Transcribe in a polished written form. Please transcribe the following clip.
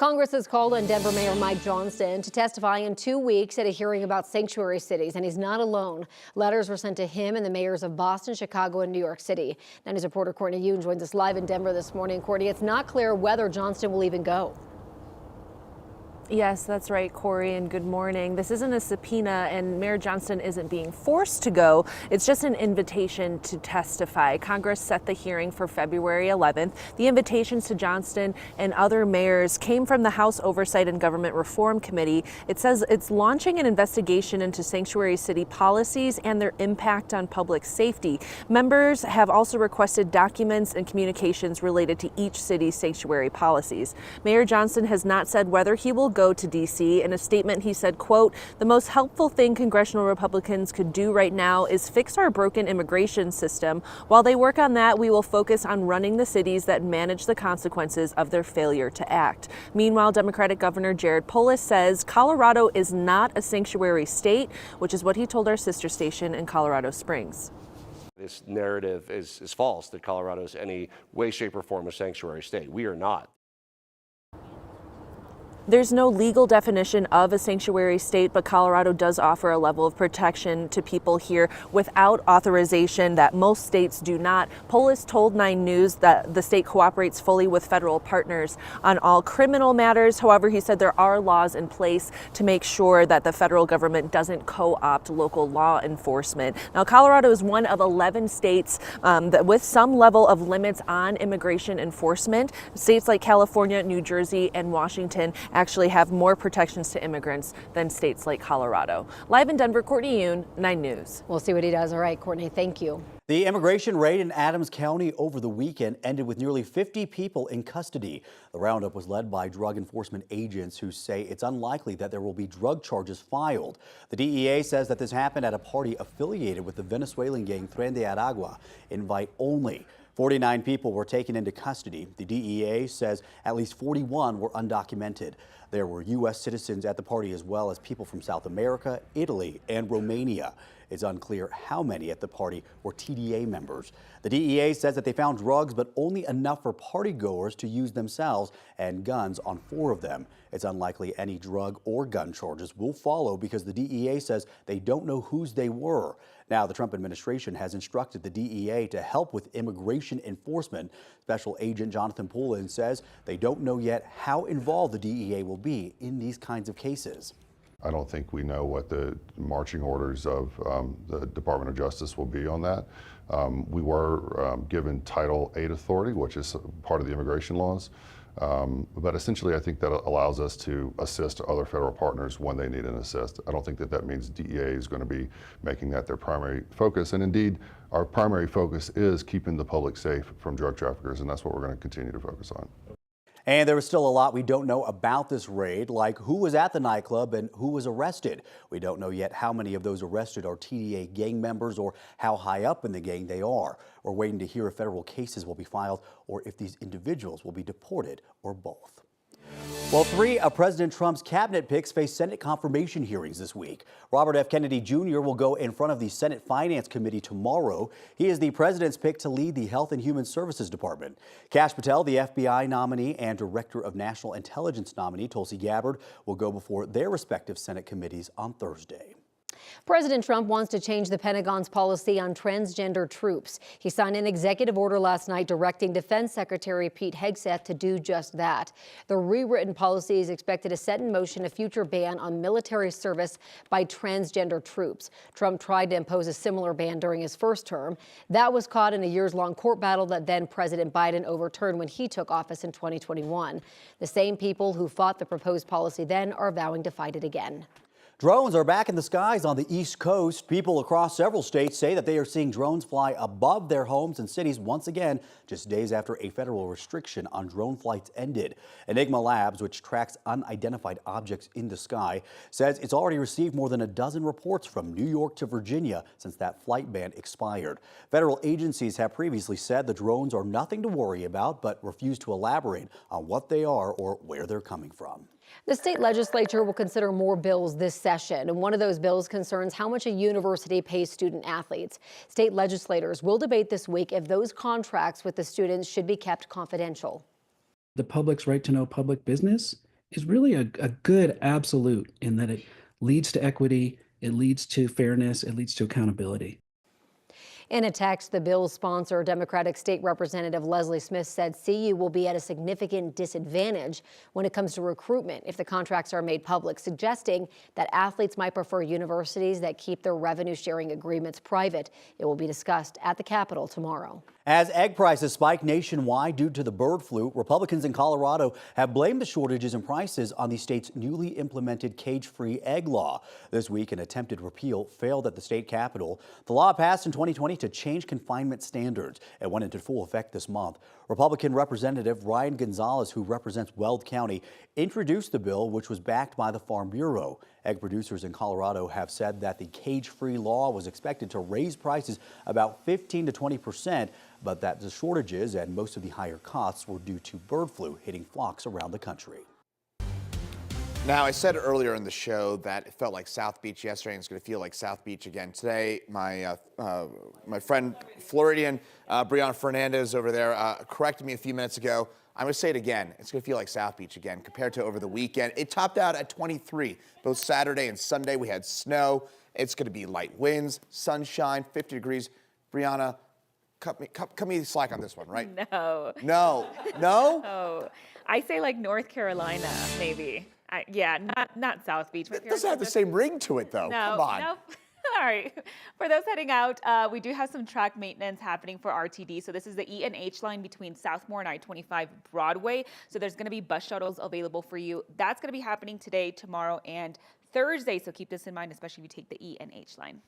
Congress has called on Denver Mayor Mike Johnston to testify in 2 weeks at a hearing about sanctuary cities, and he's not alone. Letters were sent to him and the mayors of Boston, Chicago, and New York City. Now, news reporter Courtney Yoon joins us live in Denver this morning. Courtney, it's not clear whether Johnston will even go. Yes, that's right, Corey, and good morning. This isn't a subpoena, and Mayor Johnston isn't being forced to go. It's just an invitation to testify. Congress set the hearing for February 11th. The invitations to Johnston and other mayors came from the House Oversight and Government Reform Committee. It says it's launching an investigation into sanctuary city policies and their impact on public safety. Members have also requested documents and communications related to each city's sanctuary policies. Mayor Johnston has not said whether he will go to D.C. In a statement, he said, quote, "The most helpful thing congressional Republicans could do right now is fix our broken immigration system. While they work on that, we will focus on running the cities that manage the consequences of their failure to act." Meanwhile, Democratic Governor Jared Polis says Colorado is not a sanctuary state, which is what he told our sister station in Colorado Springs. This narrative is false, that Colorado is any way, shape, or form a sanctuary state. We are not. There's no legal definition of a sanctuary state, but Colorado does offer a level of protection to people here without authorization that most states do not. Polis told 9 News that the state cooperates fully with federal partners on all criminal matters. However, he said there are laws in place to make sure that the federal government doesn't co-opt local law enforcement. Now, Colorado is one of 11 states with some level of limits on immigration enforcement. States like California, New Jersey, and Washington actually have more protections to immigrants than states like Colorado. Live in Denver, Courtney Yoon, 9 News. We'll see what he does. All right, Courtney, thank you. The immigration raid in Adams County over the weekend ended with nearly 50 people in custody. The roundup was led by drug enforcement agents who say it's unlikely that there will be drug charges filed. The DEA says that this happened at a party affiliated with the Venezuelan gang Tren de Aragua, invite only. 49 people were taken into custody. The DEA says at least 41 were undocumented. There were U.S. citizens at the party as well as people from South America, Italy, and Romania. It's unclear how many at the party were TDA members. The DEA says that they found drugs, but only enough for partygoers to use themselves, and guns on 4 of them. It's unlikely any drug or gun charges will follow because the DEA says they don't know whose they were. Now, the Trump administration has instructed the DEA to help with immigration enforcement. Special Agent Jonathan Poulin says they don't know yet how involved the DEA will be in these kinds of cases. I don't think we know what the marching orders of the Department of Justice will be on that. We were given Title VIII authority, which is part of the immigration laws. But essentially, I think that allows us to assist other federal partners when they need an assist. I don't think that means DEA is going to be making that their primary focus. And indeed, our primary focus is keeping the public safe from drug traffickers, and that's what we're going to continue to focus on. And there is still a lot we don't know about this raid, like who was at the nightclub and who was arrested. We don't know yet how many of those arrested are TDA gang members or how high up in the gang they are. We're waiting to hear if federal cases will be filed or if these individuals will be deported or both. Well, 3 of President Trump's cabinet picks face Senate confirmation hearings this week. Robert F. Kennedy Jr. will go in front of the Senate Finance Committee tomorrow. He is the president's pick to lead the Health and Human Services Department. Kash Patel, the FBI nominee and Director of National Intelligence nominee, Tulsi Gabbard, will go before their respective Senate committees on Thursday. President Trump wants to change the Pentagon's policy on transgender troops. He signed an executive order last night directing Defense Secretary Pete Hegseth to do just that. The rewritten policy is expected to set in motion a future ban on military service by transgender troops. Trump tried to impose a similar ban during his first term. That was caught in a years-long court battle that then President Biden overturned when he took office in 2021. The same people who fought the proposed policy then are vowing to fight it again. Drones are back in the skies on the East Coast. People across several states say that they are seeing drones fly above their homes and cities once again, just days after a federal restriction on drone flights ended. Enigma Labs, which tracks unidentified objects in the sky, says it's already received more than a dozen reports from New York to Virginia since that flight ban expired. Federal agencies have previously said the drones are nothing to worry about, but refuse to elaborate on what they are or where they're coming from. The state legislature will consider more bills this session, and one of those bills concerns how much a university pays student athletes. State legislators will debate this week if those contracts with the students should be kept confidential. The public's right to know public business is really a good absolute in that it leads to equity, it leads to fairness, it leads to accountability. In a text, the bill's sponsor, Democratic State Representative Leslie Smith, said CU will be at a significant disadvantage when it comes to recruitment if the contracts are made public, suggesting that athletes might prefer universities that keep their revenue-sharing agreements private. It will be discussed at the Capitol tomorrow. As egg prices spike nationwide due to the bird flu, Republicans in Colorado have blamed the shortages in prices on the state's newly implemented cage-free egg law. This week, an attempted repeal failed at the state capitol. The law passed in 2020 to change confinement standards and went into full effect this month. Republican Representative Ryan Gonzalez, who represents Weld County, introduced the bill, which was backed by the Farm Bureau. Egg producers in Colorado have said that the cage-free law was expected to raise prices about 15 to 20%, but that the shortages and most of the higher costs were due to bird flu hitting flocks around the country. Now, I said earlier in the show that it felt like South Beach yesterday, and it's going to feel like South Beach again today. My friend Floridian Brianna Fernandez over there corrected me a few minutes ago. I'm going to say it again. It's going to feel like South Beach again compared to over the weekend. It topped out at 23. Both Saturday and Sunday we had snow. It's going to be light winds, sunshine, 50 degrees. Brianna, cut me slack on this one, right? No. No. No? Oh, I say like North Carolina, maybe. Yeah, not South Beach. It doesn't have the same ring to it, though. No, Come on. no. All right. For those heading out, we do have some track maintenance happening for RTD. So this is the E and H line between Southmore and I-25 Broadway. So there's going to be bus shuttles available for you. That's going to be happening today, tomorrow, and Thursday. So keep this in mind, especially if you take the E and H line.